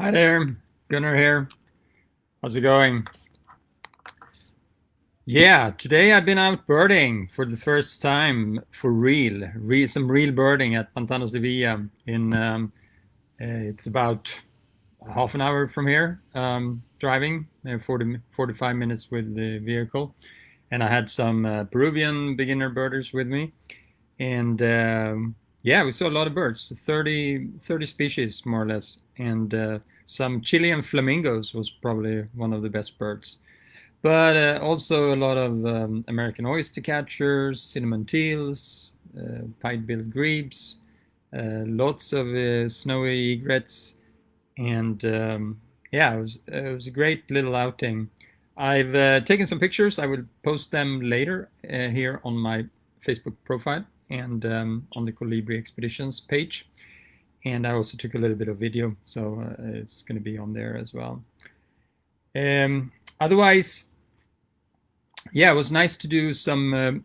Hi there, Gunnar here. How's it going? Yeah, today I've been out birding for the first time for some real birding at Pantanos de Villa it's about half an hour from here, driving, 45 minutes with the vehicle. And I had some Peruvian beginner birders with me. And yeah, we saw a lot of birds, 30 species more or less. And some Chilean flamingos was probably one of the best birds. But also a lot of American oyster catchers, cinnamon teals, pied-billed grebes, lots of snowy egrets, and yeah, it was a great little outing. I've taken some pictures. I will post them later here on my Facebook profile and on the Colibri Expeditions page. And I also took a little bit of video, so it's going to be on there as well. Otherwise, yeah, it was nice to do some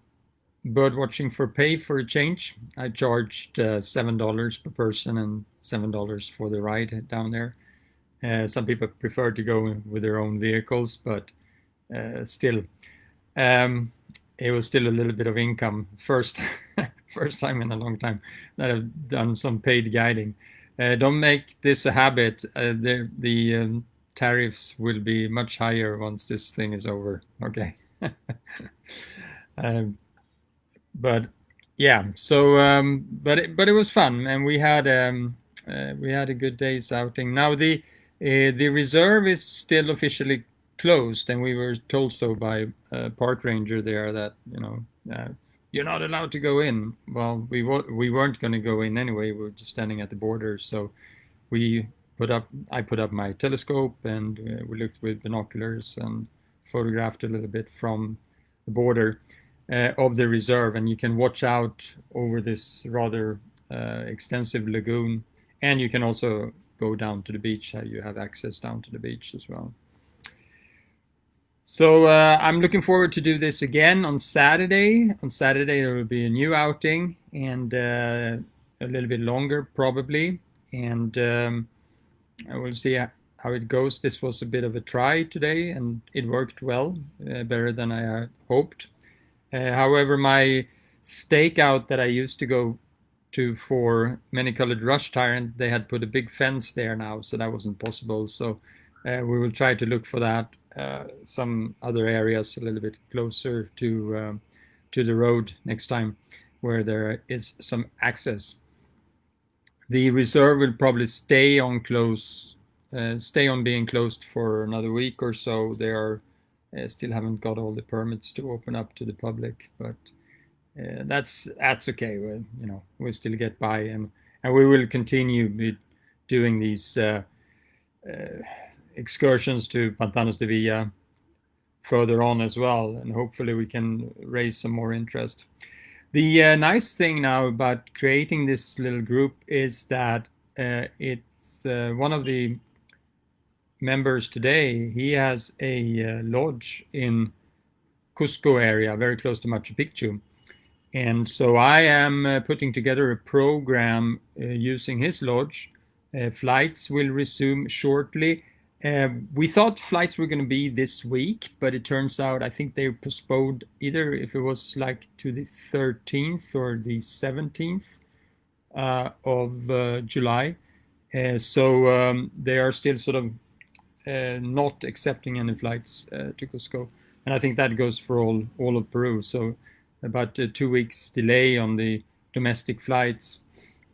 bird watching for pay for a change. I charged $7 per person and $7 for the ride down there. Some people prefer to go with their own vehicles, but still, um, it was still a little bit of income. First time in a long time that I've done some paid guiding. Don't make this a habit. The tariffs will be much higher once this thing is over. Okay. um, but yeah, so but it was fun, and we had a good day's outing. Now the reserve is still officially closed, and we were told so by a park ranger there that you're not allowed to go in. Well, we weren't going to go in anyway. We were just standing at the border, so we I put up my telescope, and we looked with binoculars and photographed a little bit from the border of the reserve, and you can watch out over this rather extensive lagoon, and you can also go down to the beach. You have access down to the beach as well. So I'm looking forward to do this again on Saturday. On Saturday there will be a new outing, and a little bit longer probably, and I will see how it goes. This was a bit of a try today, and it worked well, better than I had hoped. However, my stakeout that I used to go to for many-colored rush tyrant, they had put a big fence there now, so that wasn't possible. So we will try to look for that. Some other areas a little bit closer to the road next time, where there is some access. The reserve will probably stay on being closed for another week or so. They are still haven't got all the permits to open up to the public, but that's okay. We'll still get by, and we will continue doing these excursions to Pantanos de Villa further on as well, and hopefully we can raise some more interest. The nice thing now about creating this little group is that it's one of the members today. He has a lodge in Cusco area, very close to Machu Picchu. And so I am putting together a program using his lodge. Flights will resume shortly. We thought flights were going to be this week, but it turns out I think they postponed either if it was like to the 13th or the 17th of July. So they are still sort of not accepting any flights to Cusco. And I think that goes for all of Peru. So about 2 weeks delay on the domestic flights.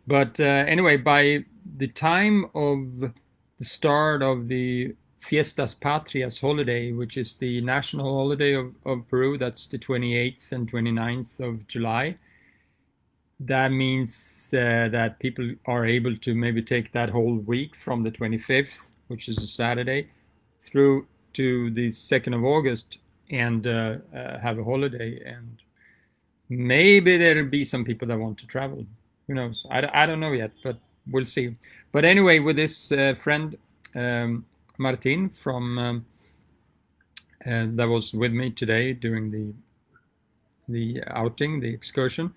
But anyway, by the time of the start of the Fiestas Patrias holiday, which is the national holiday of Peru, that's the 28th and 29th of July. That means that people are able to maybe take that whole week from the 25th, which is a Saturday, through to the 2nd of August and have a holiday. And maybe there'll be some people that want to travel. Who knows? I don't know yet, but we'll see. But anyway, with this friend, Martin from that was with me today during the outing, the excursion.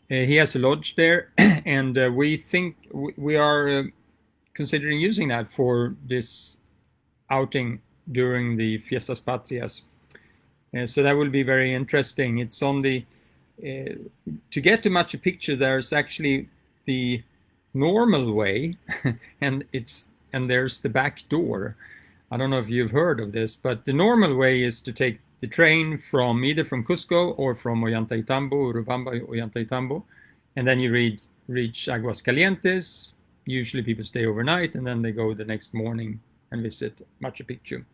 He has a lodge there, and we think we are considering using that for this outing during the Fiestas Patrias. So that will be very interesting. It's on the to get to Machu Picchu. There's actually the normal way, and there's the back door. I don't know if you've heard of this, but the normal way is to take the train from either from Cusco or from Ollantaytambo, Urubamba, Ollantaytambo, and then you reach Aguascalientes. Usually people stay overnight, and then they go the next morning and visit Machu Picchu.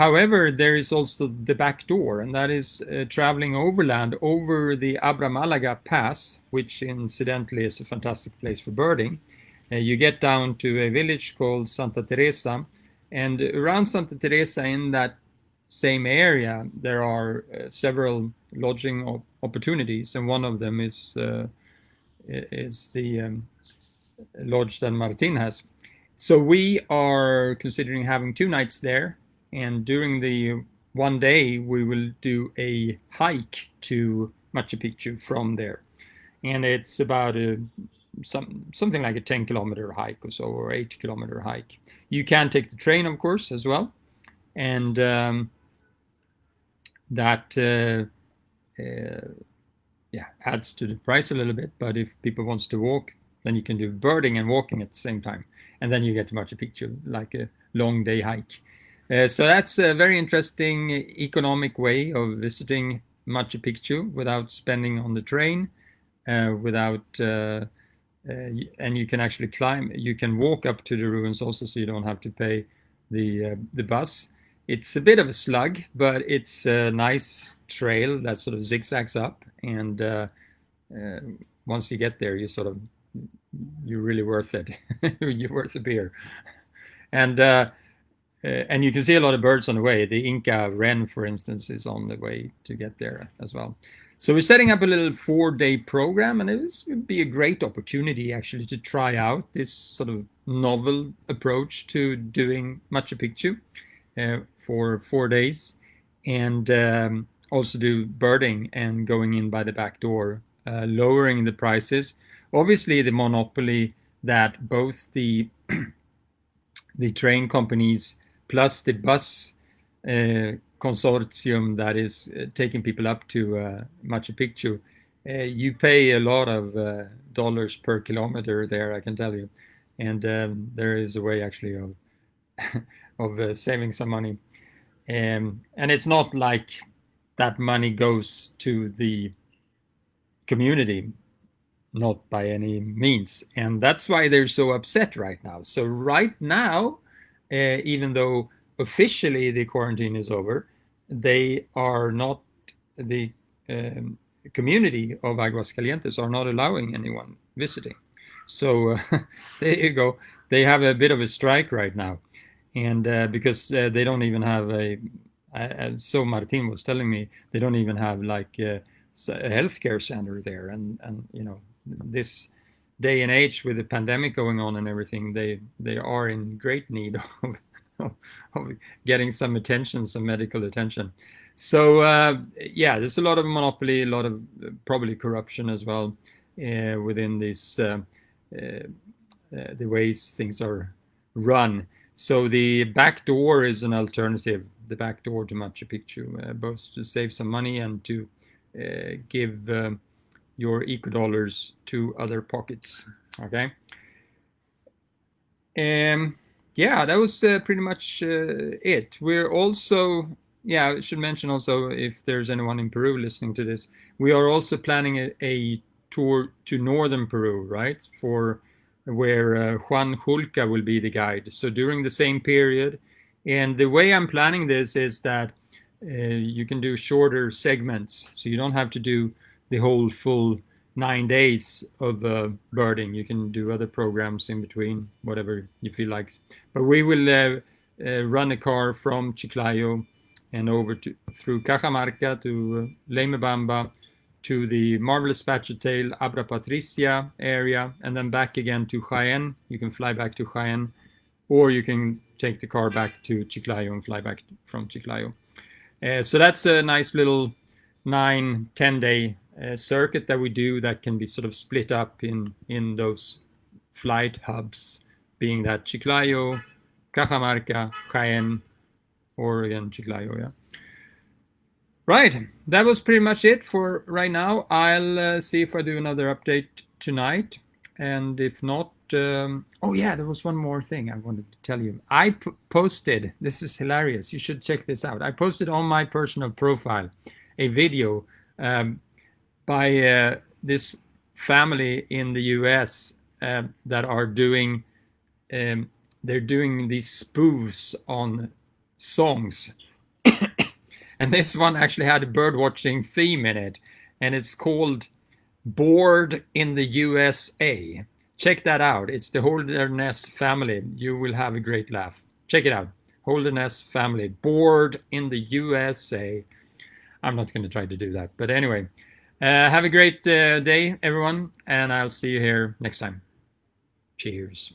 However, there is also the back door, and that is traveling overland over the Abra Malaga Pass, which incidentally is a fantastic place for birding. You get down to a village called Santa Teresa, and around Santa Teresa in that same area, there are several lodging opportunities, and one of them is the lodge that Martin has. So we are considering having 2 nights there. And during the one day, we will do a hike to Machu Picchu from there. And it's about something like a 10-kilometer hike or so, or 8-kilometer hike. You can take the train, of course, as well. And that adds to the price a little bit. But if people wants to walk, then you can do birding and walking at the same time. And then you get to Machu Picchu, like a long day hike. So that's a very interesting economic way of visiting Machu Picchu without spending on the train, and you can actually climb. You can walk up to the ruins also, so you don't have to pay the bus. It's a bit of a slug, but it's a nice trail that sort of zigzags up, and once you get there, you're really worth it. You're worth a beer, and you can see a lot of birds on the way. The Inca wren, for instance, is on the way to get there as well. So we're setting up a little 4-day program, and it would be a great opportunity actually to try out this sort of novel approach to doing Machu Picchu for 4 days, and also do birding and going in by the back door, lowering the prices. Obviously, the monopoly that both the train companies plus the bus consortium that is taking people up to Machu Picchu, you pay a lot of dollars per kilometer there, I can tell you. And there is a way actually of saving some money. And it's not like that money goes to the community, not by any means. And that's why they're so upset right now. So right now, even though officially the quarantine is over, they are not, the community of Aguascalientes are not allowing anyone visiting. So there you go. They have a bit of a strike right now. And because they don't even have so Martin was telling me, they don't even have like a healthcare center there. And this day and age with the pandemic going on and everything, they are in great need of getting some attention, some medical attention. So there's a lot of monopoly, a lot of probably corruption as well within this the ways things are run. So the back door is an alternative, the back door to Machu Picchu, both to save some money and to give your eco dollars to other pockets. Okay. That was pretty much it. We're also, I should mention also, if there's anyone in Peru listening to this, we are also planning a tour to northern Peru, right? For where Juan Julca will be the guide. So during the same period. And the way I'm planning this is that you can do shorter segments. So you don't have to do the whole full 9 days of birding. You can do other programs in between, whatever you feel like. But we will run a car from Chiclayo and over through Cajamarca to Leimebamba to the marvelous patchet-tail Abra Patricia area, and then back again to Jaén. You can fly back to Jaén, or you can take the car back to Chiclayo and fly back from Chiclayo. So that's a nice little 9-10 day circuit that we do that can be sort of split up in those flight hubs being that Chiclayo, Cajamarca, Jaén, or again Chiclayo, yeah. Right, that was pretty much it for right now. I'll see if I do another update tonight, and if not, oh yeah, there was one more thing I wanted to tell you. I posted, this is hilarious, you should check this out. I posted on my personal profile a video by this family in the US that are doing, they're doing these spoofs on songs. And this one actually had a bird watching theme in it, and it's called Bored in the USA. Check that out. It's the Holderness family. You will have a great laugh. Check it out. Holderness family, Bored in the USA. I'm not going to try to do that. But anyway, have a great day, everyone, and I'll see you here next time. Cheers.